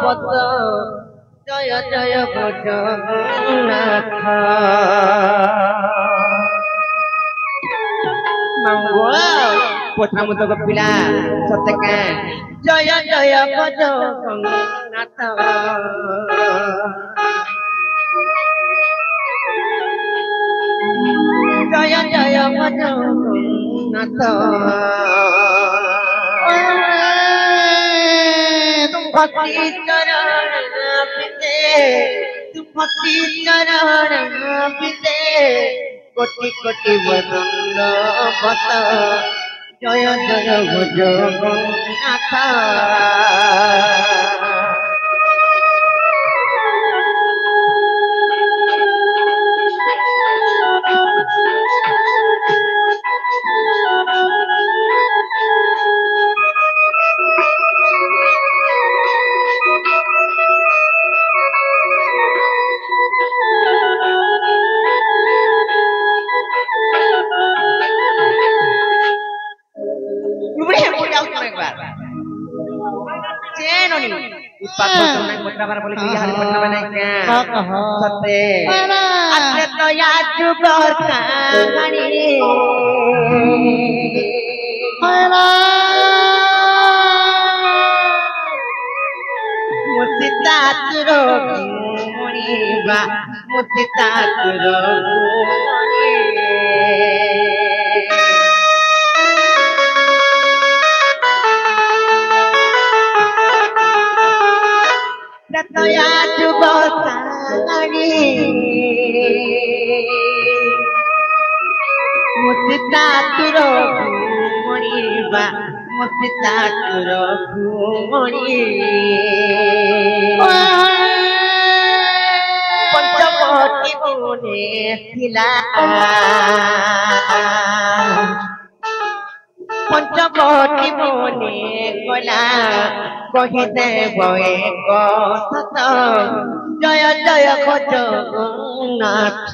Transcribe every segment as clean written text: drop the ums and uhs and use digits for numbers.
বদ জয় জয় জগন্নাথ মঙ্গল পত্রামৃত পিলা সত্যকা জয় জয় জগন্নাথ জয় জয় জগন্নাথ भक्ति चरण पिते तू भक्ति चरण पिते कोटि कोटि वदन बत जय जय जगन्नाथ पंचकोटि मुनि गला कहि देव एक सत जय जय जगन्नाथ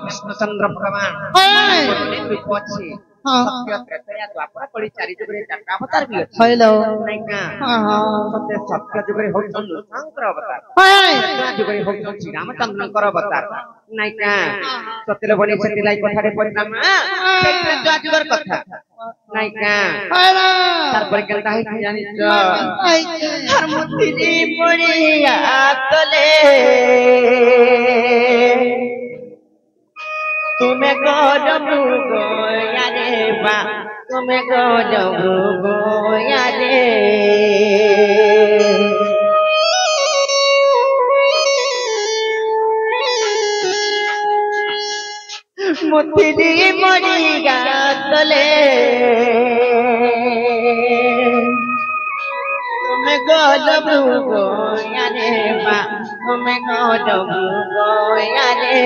कृष्णचंद्र भगवान सत्य त्रेतया द्वापर कली चारि जुगरे चारटा अवतार भी अछि हेलो नाइका सत्य सत्य जुगरे होचन शंकर अवतार त्रेतया जुगरे होचन श्री रामचंद्रकर अवतार नाइका सत्य बने सेति लाई कथारे परिणाम त्रेतया जुगर कथा नाइका तार पर केनता है जानि हर मुतिरी पड़िया तले तुम्हें गोजबू गोया रे बा तुम्हें गोजबू गोया रे मुथिरी मरी गातले तुम्हें गोजबू गोया रे बा तुम्हें गोजबू गोया रे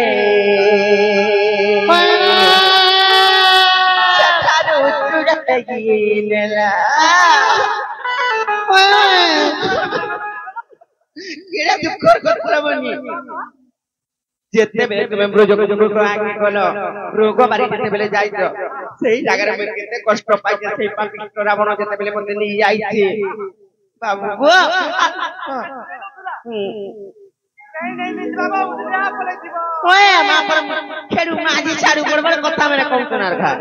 जेते बेले तुम ब्रज को आगे गलो रोग बारी जेते बेले जाइछ सेही जागा रे केते कष्ट पाइ सेही पापिष्ट रावण जेते बेले मते नि आइछि बाबू गो नहीं मित्रा बाबू आ पले जीव ओए मा पर खेडू माजी छाडू बड़बड़ कथा मेरे कौतनार खा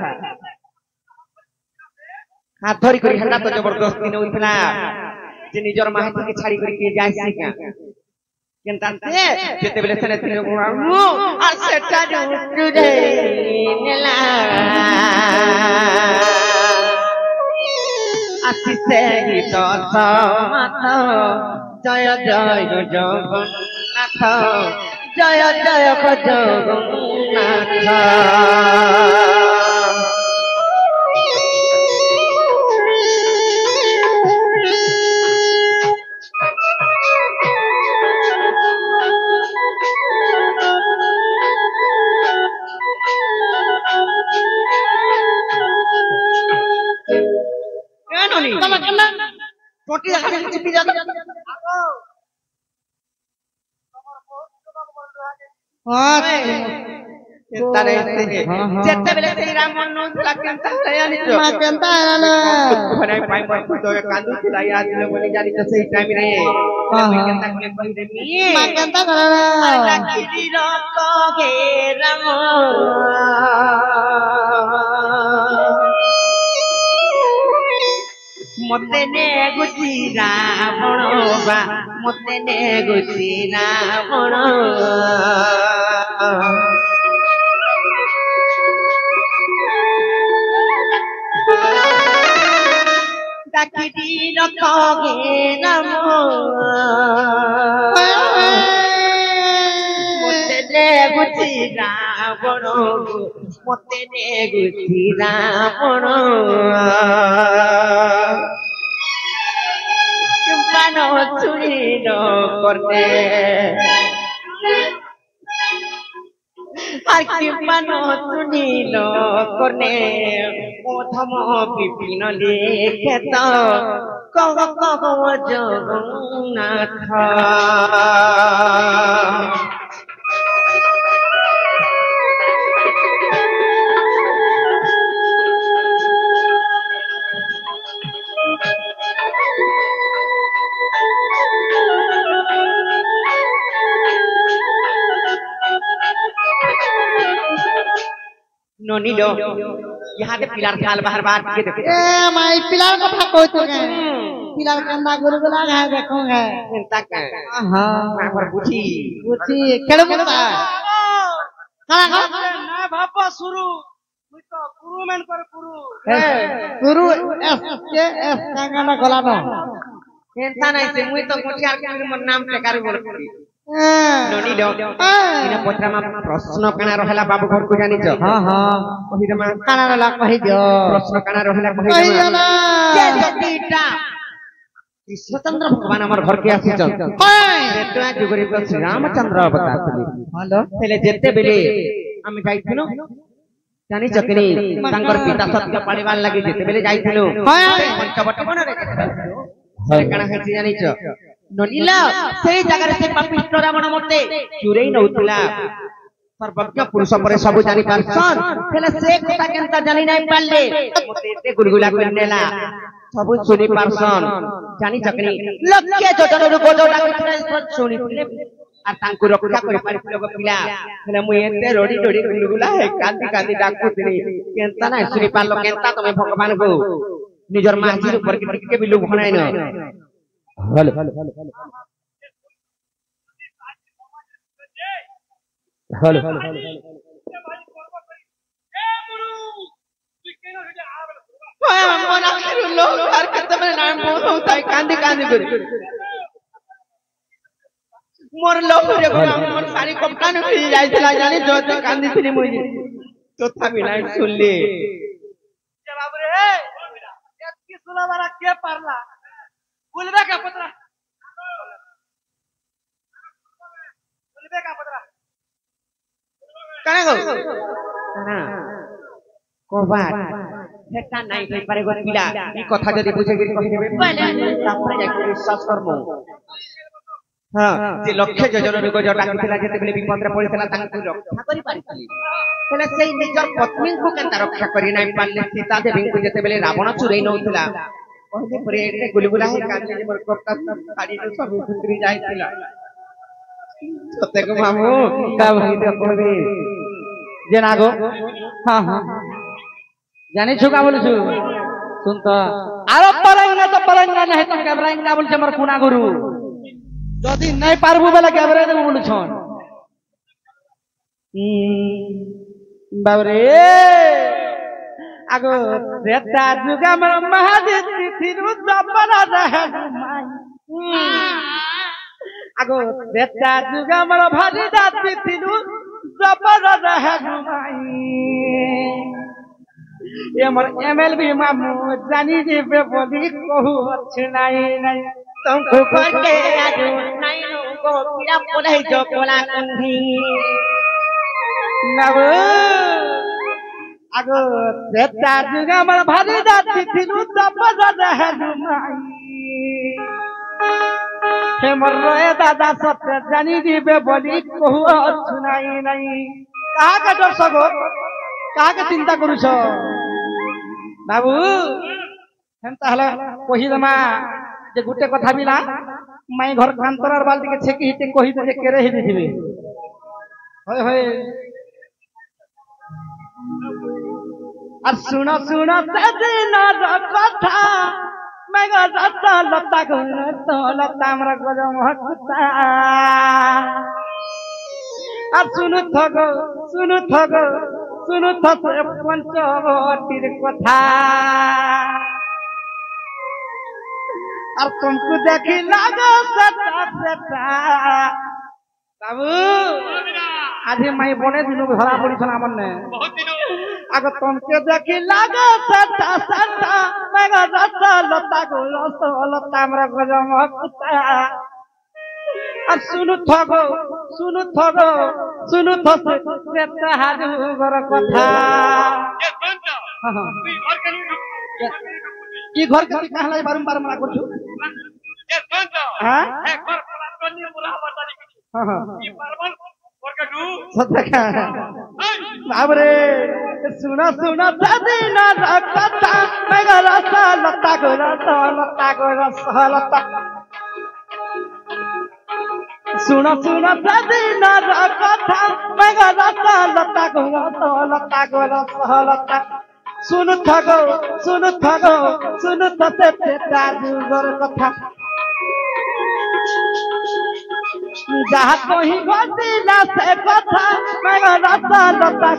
हाथ धरी करी हल्ला तो जबरदस्ती न उठला जे निजर माहती के छाड़ी करी के जाइछि का केनता से जेते बेले सने तिने गुणानु आ सेटा डु दे नेला आसी से ही तो समत जय जय जगन्नाथ जय जय जगन्नाथ तमा केना टोटी आगे चिपी जाता हां तारे जेते बेले श्री राम मन ला केनता यानी तो मा केनता आला भनाई पाई पाई तो कांदू खिला याद ले बोली जानी तो सही टाइम रे केनता के कहि देमी मा केनता करला गिरी रक गे राम मते ने गुची रावण बा मते ने गुची रावण डाकिडी रखगे राम मते ने गुची रावण मते ने गुची रावण चुम्बानो चुरी न करते चुम्बानो चुरी न करने प्रथम विपिन लिखेत कह कह जगन्नाथ नोनी लो यहाँ के पिलार खाल बाहर बाहर के देखो ए माई पिलार को फाको तो के पिलार कंदा गुलगुला है देखोगे चिंता का हां मैं पर बुझी केड़े बोलता करा ना बापा शुरू मुई तो गुरु मन कर गुरु एस के एस कांगाना गला न चिंता नहीं से मुई तो मुठियार के मोर नाम पे कारी बोलती नोनी लो इना पत्रमा प्रश्न कणा रहला बाबू घर को जानि छ हां हां कहि दमा कणा रहला कहि दियो प्रश्न कणा रहला कहि दमा जे जतिटा स्वतंत्र भगवान हमर घर के आसी छ रेतुआ जुगरी को श्री रामचंद्र अवतार थली हेलो पहले जेते बेले हम जाइथिनो जानि छ कि नहीं तांकर पिता सत्य पाळीवान लागि जेते बेले जाइथिनो पंचवट बन रे हरे कणा हेछि जानि छ ननीला सेई जगह से पवित्र रावण मते चुरई नउतला सर्वज्ञ पुरुष परे सब जानि पारछन हेले से कथा केनता जानि नै पाले मते एते गुलगुला करनेला सब सुनि पारछन जानि चकनी लक्ष्य जोजन रु गोजो डाकिले सुनिथिले आ तांकु रक्षा करि पारिथिले गो पिला हेले मु एते रोडी रोडी गुलगुला हे कांदी कांदी डाकुथिनी केनता नै सुनि पारलो केनता तमे भगवान को निजर माजी ऊपर के बिलु भणाइ न हेलो हेलो हेलो हेलो मना करू लोग घर करते में नाम बहुत होता है कांदी कांदी कर मोर लोग रे मोर सारी कपड़ा न फिर जाय चला जाने जो तो कांदी थी मुझे तो था बिना सुन ले जवाब रे की सुना वाला के पारला बोलबे का पतरा कने गो ना कोबात हेटा नाही कहि पारे गो पिला ई कथा जदी बुझे गिरी कहि देबे पहले तापर जाके विश्वास करमु हां जे लक्ष्य योजन रो गो जटा किला जेते बेले विपद रे पड़ितला तांकु रक्षा करि पारितली तले सेई निजर पत्नी को केनता रक्षा करि नाही पाले सीता देवी को जेते बेले रावण चुरई नउतला कहले परे एते गुलगुला है कांदी जे मोर कोपता साड़ी रो सब सुंदरी जाइतिला सते को मामू का भई दे कहबे जे नागो हां हां जानि छु का बोलछु सुन तो आरो पलंगा नहीं तो घबराएंगा बोल हमर कुना गुरु जदी नहीं पारबू बेला घबराए दे बोल छन बाबरे आगो रेता जुगा मर महादेवी थिरु दबरा रहे माई आगो रेता जुगा मर भारी दाती थिरु दबरा रहे माई ये मर एमएलबी मामू जानी जे पे बोली कहू अच्छ नहीं तुमको करके आजू नहीं को पीड़ा बोले जो कोला कंधी नव आगो तेता जुगा मर भारी जाती थिनु तपदा रहलु माई हे मर रे दादा सत्य जानी दिबे बोली कहू सुनाई नहीं कहा का डर सगो कहा के चिंता करूछ बाबू हेंता हला कहि दमा जे गुटे कथा बिला माई घर कांतरार बाल्टी के छेकी हिते कहि दे केरे हि दिथिबे होय होय আর শুনো শুনো সেদিন কথা মেঘা রাস্তা লতা তো লতা আমরা গরম হতা আর শুনু থগে পঞ্চবটির কথা আর তুমকু দেখি লাগো সেটা সেটা বাবু আজি মাই বনে দিনু ধরা পড়িছন আমার নে आगो तुमके देखी लागे सटा सटा मेगा रस लता गो रस लता हमरा गजम कुत्ता आ सुनु थगो थसे सेता हाजू गर कथा ई घर के कहला बारंबार मना करछु ए सुन हां ए घर पला तनी मुला बताली हां हां ई बारबार सत्या बाबरे सुना सुना सदिना कथा मेगा रस लता गो रस लता सुना सुना सदिना कथा मेगा रस लता गो रस लता सुन थगो सुन तते तेता जुगर कथा जहाँ कहीं घटिला से कथा मेगा रस लता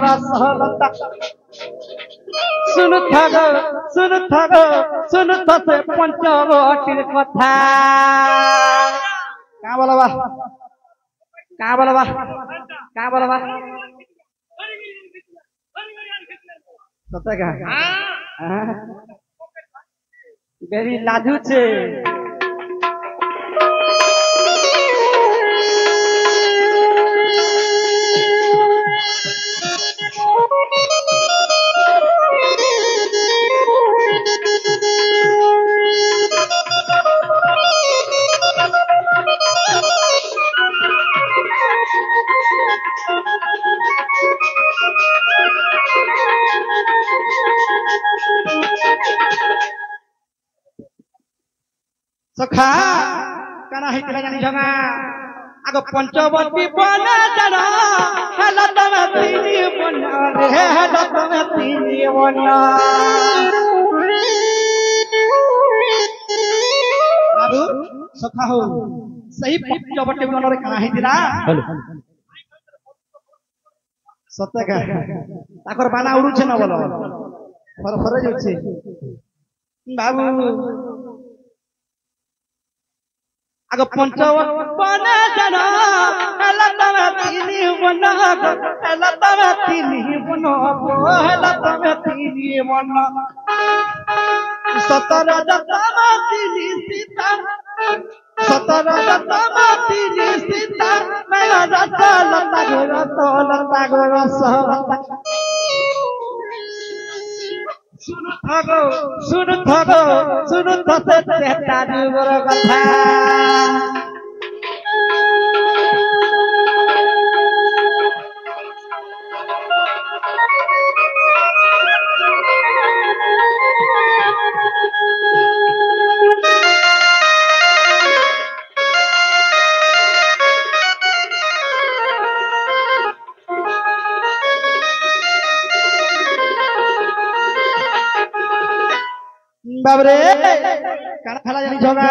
रस लता सुन थसे पंचवटीर कथा कहाँ बोलबा सत्य का बेरी लाजू छे सखा काना हितला जानी जगा आगो पंचवटी बना जरा हला तमे तीनी बना रे हला तमे तीनी बना बाबू सखा हो सही पंचवटी बना रे काना हितला सत्य का ताकर बाना उडू छे न बोलो फर जाउछे बाबू आगो पंचवट बना जना हला तमे तीनी बना हला तमे तीनी बना हला तमे तीनी बना सतरा जतमा तीनी सीता मेरा रस लता गो रस लता सुन थसे तेता जुगर कथा बाबरे काना फला जानी जगा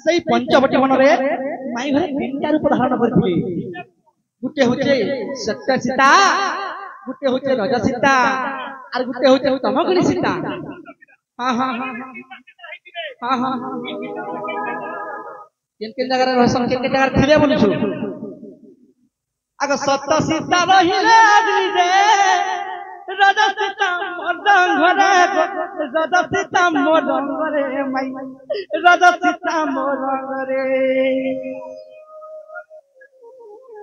सही पंचवटी मन रे माई घरे तीनटा रूप धारण करथिले गुटे होचे सत्य सीता गुटे होचे रजा सीता आर गुटे होचे तमगणी सीता हां हां हां हां हां केन जगह रे रहसन केन जगह थिले बोलछु आग सत्य सीता रहिले आदमी रे राजा सीता मदन घरे राजा सीता मदन घरे माई राजा सीता मदन घरे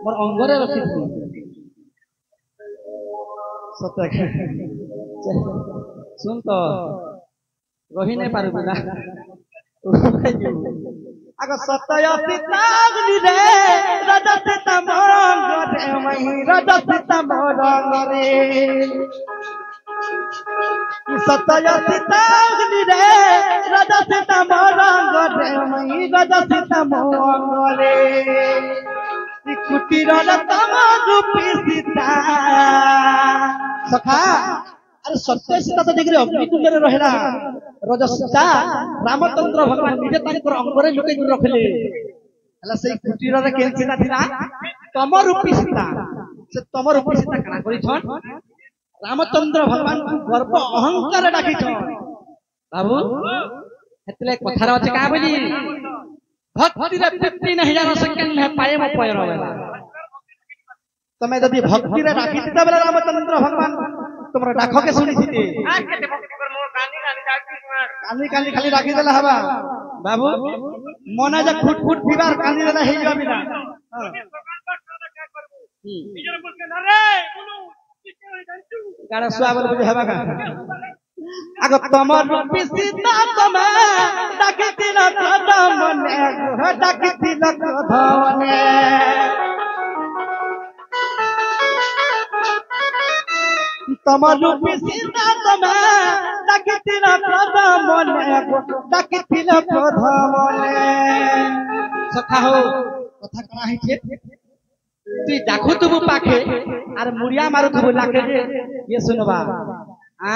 मोर अंगरे रखी सत्य सुन तो रही नहीं पारू ना अगर सत्य सीताग्नि रे राजा सीता मोरंग रे वही राजा सीता मोरंग रे सत्य सीताग्नि रे राजा सीता मोरंग रे वही राजा सीता मोरंग रे कुटीर तम रूपी सीता सखा अरे सत्य सीता तो देखिए अग्निकुंड रे रहला राजा सीता रामचंद्र भगवान निजे तांकर अंगरे लुके रखले हला सेई कुटीर रे केन सीता थिला तम रूपी सीता से तम रूपी सीता कना करि छन रामचंद्र भगवान को गर्व अहंकार डाकी छन बाबू हेतले कथार अछि का बोली भक्ति रे 15000 सेकंड में पाए मो पैर होला तमे यदि भक्ति रे डाकी दिता बेला रामचंद्र भगवान तुमरा डाको के सुनी थी आ केते भक्ति कर मो कानी कानी खाली डाकी देला हबा बाबू मना जा फुट फुट फिबार कानी देला हेई जा बिना निजर बोल के ना रे बोलू गाना सुआबल बुझे हबा का आगो तमर रूपी सीता तमे डाकी दिला कदम ने डाकी दिला कदम ने तमर रूपी सीता तमे डाकी दिला कदम ने डाकी दिला कदम ने सखा हो कथा करा है छे तुई डाकू तुबु पाखे आर मुड़िया मारू तुबु लाके ये सुनबा आ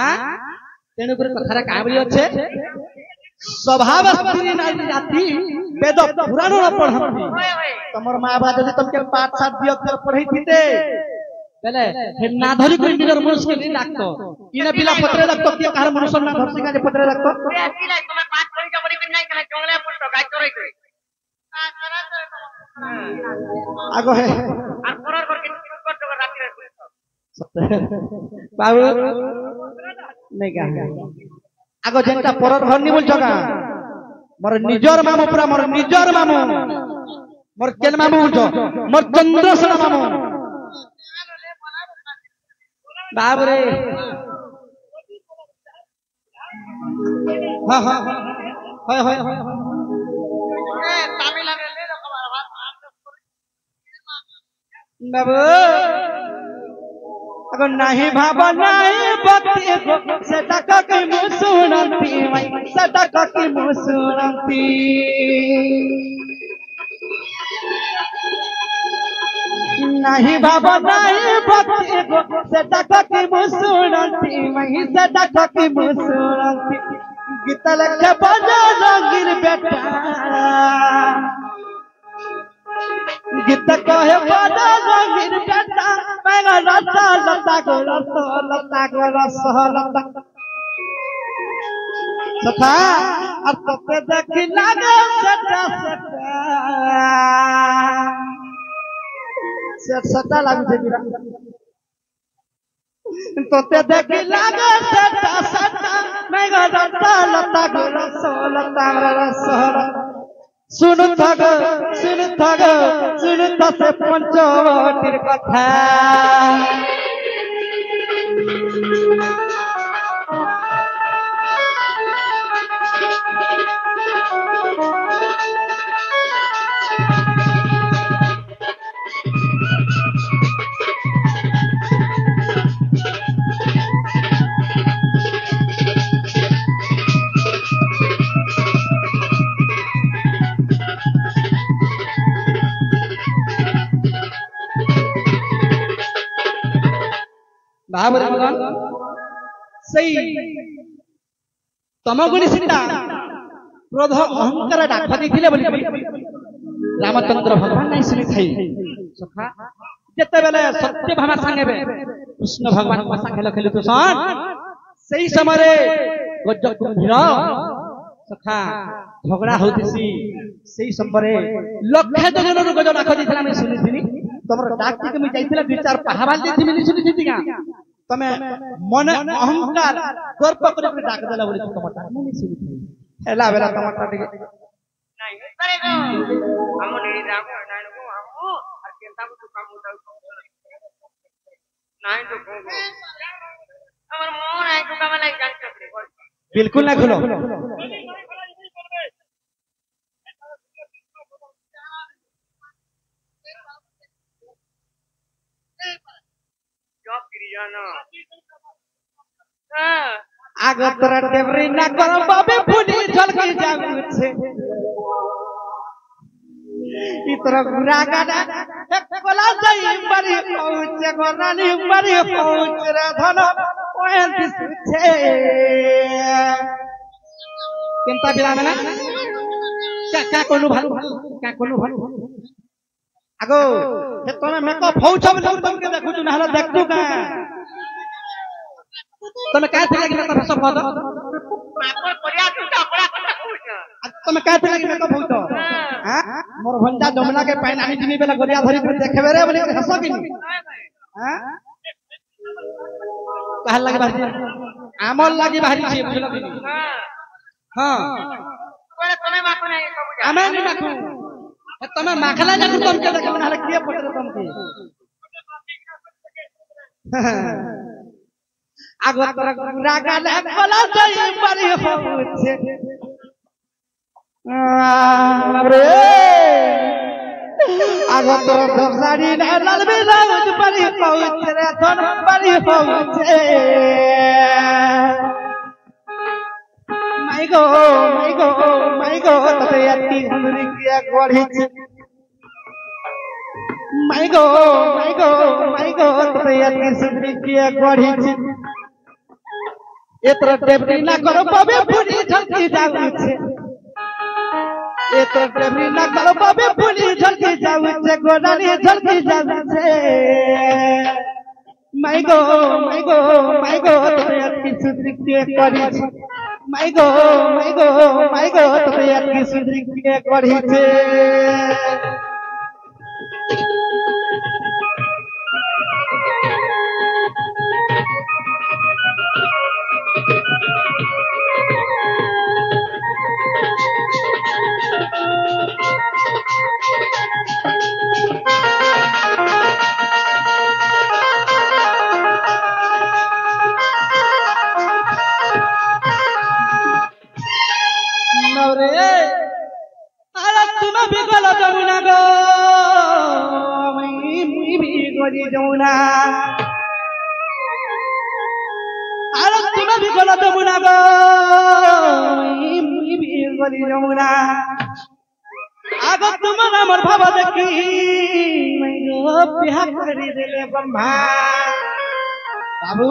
तेनु पर कथारा काबली अच्छे स्वभाव स्त्री नारी जाति वेद पुराण न पढ़ती तमर मां बाप जदि तुमके पाठ साथ दियो कर पढ़ई थिते बेले हे ना धरी कोई निगर मनुष्य के लागतो इने बिला पत्रे लागतो के कार मनुष्य ना धरसी का जे पत्रे लागतो ए बिला तुम पाठ करी जा बड़ी नहीं कहे जंगले पुष्ट गाय चोरई करे आगो है और परर कर के कर रात रे बाबू नहीं का आगो जेंटा परर घर नि बोल छका मोर निजर मामू पूरा मोर निजर मामू मोर केन मामू बोल मोर चंद्रसेन मामू बाबू रे हां हां हाय हाय ए तमिलनाडु ले रखवा बाबू अगर नहीं भाव नहीं भक्ति को सटक की मुसुरंती वही सटक की मुसुरंती नहीं भाव नहीं भक्ति को सटक की मुसुरंती वही सटक की मुसुरंती गीत लखे बजा रंगीन बेटा गीत कहे बजा रंगीन बेटा मैं लता लता को लता लता सखा अब तो देखी लागे सटा सटा लागू छे बिरा तो ते देखी लागे सटा मैं लता लता को लता सुन थग सुन से पंचवटीर कथा बाबू रामगण सही तमगुणी सीता क्रोध अहंकार डाक देथिले बोली रामचंद्र भगवान नहीं सुनी थई सखा जते बेले सत्यभामा संगे कृष्ण भगवान भाषा खेल खेलु तो सन सही समय रे गज कुंभीर सखा झगड़ा होतिसी सही समय रे लक्ष जन गज डाक देथिला मैं सुनी थिनी तमर डाक के मैं जाइथिला दु चार पहावाल देथि मिली सुनी थितिगा तमे मन अहंकार गर्व करे डाक देला बोली तमर डाक नहीं सुनी थी हेला बेला तमर डाक नहीं करे तो हम नहीं राम नारायण को हम और केंता को काम होता নাই ঢুকো আমার মন নাই ঢুকাবে নাই জানতে बिल्कुल ना खुलो जॉब क्रियाना आगो तोरा टेबरी ना करो बाबे फुली झलकी जागुछे ई तोरा गुरा गाना कोला जाई मरी पहुंच गोरानी मरी पहुंच रे धन ओए दिसछे केनता बिला में ना का कोनु भालू का कोनु भालू आगो हे तमे मेकअप होउछ बोले तुमके देखु छु नहला देखतु का तमे काय थे लगी मेकअप सब होत मापर परिया तू अपना কথা কইছ तमे काय थे लगी मेकअप होउछ हां मोर भंडा जमुना के पानी आनी जिमी बेला गरिया धरी देखबे रे बोले हंस किनी हां कहल लगे भारी आमल लगी भारी छी बुझलो कि हां कोने तमे माको नहीं सब जा आमे नहीं माखू तमे माखला जा तुमके देखबे नहला के पटरे तुमके आगो तोरा रागा ले कोला जाई परी होछे रे आगो तोरा धोसाड़ी ले लालबे राउज परी होछे रे धन परी होछे माई गो तते अति सुंदरी के गढ़ी छे माई गो तते अति सुंदरी के गढ़ी छे एतर टेबरी ना करो बाबे फुली झलकी जाऊ छे एतर टेबरी ना करो बाबे फुली झलकी जाऊ छे गोरानी झलकी जाऊ छे माई गो तते अति सुंदरी के करी छे माई गो तते अति सुंदरी के करी छे जमुना अरे तुम भी गलो जमुना गो मुई भी गली जमुना आगो तुम हमर भाव देखी मैं गो बिहा करी देले ब्रह्मा बाबू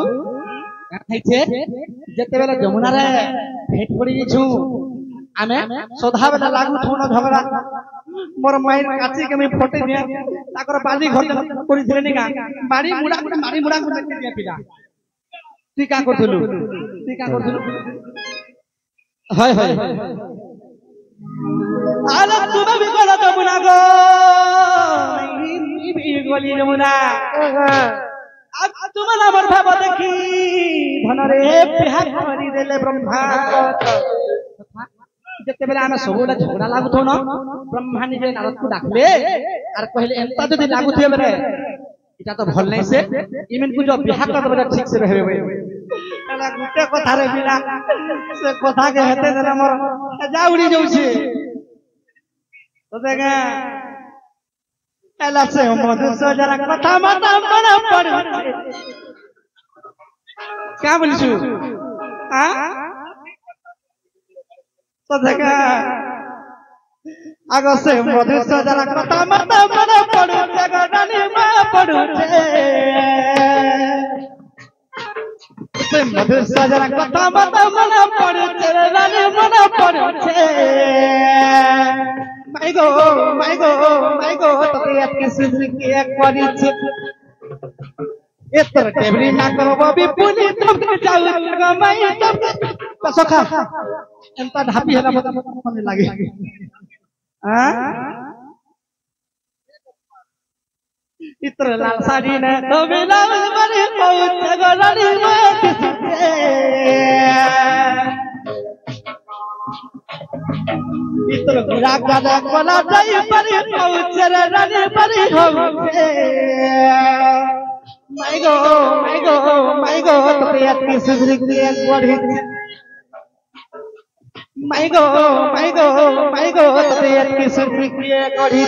कहै छे जते बेला जमुना रे भेट पड़ी छु आमे सोधा बेला लागू थोनो झगड़ा मोर माई काची के मैं फोटे दिया ताकर बाली घर करि दिले निका बाड़ी मुड़ा देख दिया पिला तू का करथलु हाय आला तुम भी गलो जमुना गो मैं भी गली जमुना अब तुम हमर भाव देखी धन रे बिहा करि देले ब्रह्मा जते बेला आमे सबोला झगड़ा लागु थो न ब्रह्मा निजे नारद को डाकले आर कहले एंता जदी लागु थिए बेरे इटा तो भल नै से इमेन को जो बिहा कर देबे ठीक से रहबे एला गुटे कथा रे बिना से कथा के हेते जरा मोर जाउड़ी जाउ छे तो देगा एला से मधु से जरा कथा माता बड़ा पड़ क्या बोलछु हां तो देखा आगो से मधु से जरा कथा माता बड़ा पड़ू जगा डाली मां पड़ू छे से मधु से जरा कथा माता बड़ा पड़ू छे डाली बड़ा पड़ू छे माई गो तते अति सुंदरी के करी छे एतर टेबरी ना करो बबी पुनी तुम जाऊ जगा माई तब सखा एंता ढापी हला मने लागे हां इतर लाल साड़ी ने तो मिला बड़ी पहुंच गलड़ी मत से इतर गुरा गादा कोला जाई बड़ी पहुंच रे रानी बड़ी होचे माई गो तोते अति सुधरी के गढ़ी माई गो तोते अति सुधरी के गढ़ी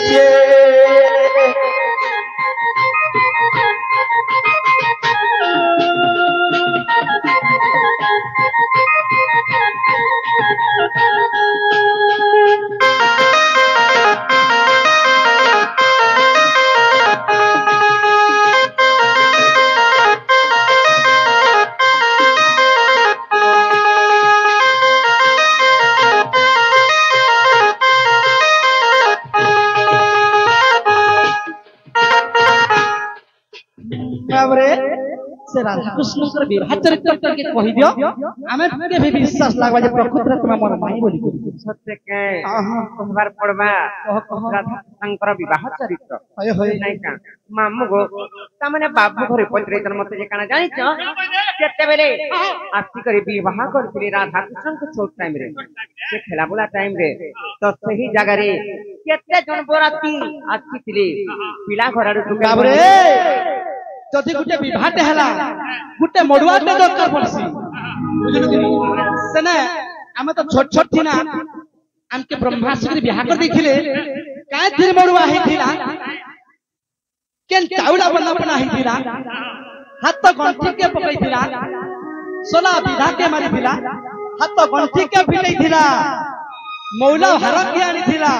से राधा कृष्ण विवाह चरित्र करके कहि दियो हमें के भी विश्वास लागबा जे प्रकृति तुम मोर माई बोली बोली सत्य के कहबार पड़बा राधा कृष्णकर विवाह चरित्र होय होय नहीं का मामू गो ता माने बाबू घरे पत्रे जन मते जे काना जानि छ केते बेले आसी करे विवाह करथिले राधा कृष्ण को छोट टाइम रे से खेला बोला टाइम रे तो सही जगह रे केते जन बराती आसीथिले पिला घराडू बाबू रे जदि गुटे विवाहटे हला गुटे मडुआटे दरकार पड़सी सेने आमे तो छोट छोट थिना आमके ब्रह्मास्त्र के बियाह कर देखिले काय थिर मडुआ हेथिला केन चाउला बना हेथिला हाथ तो गंठी के पकईथिला सोला विधा के मारिथिला हाथ तो गंठी के पिटईथिला मौला हर के आनिथिला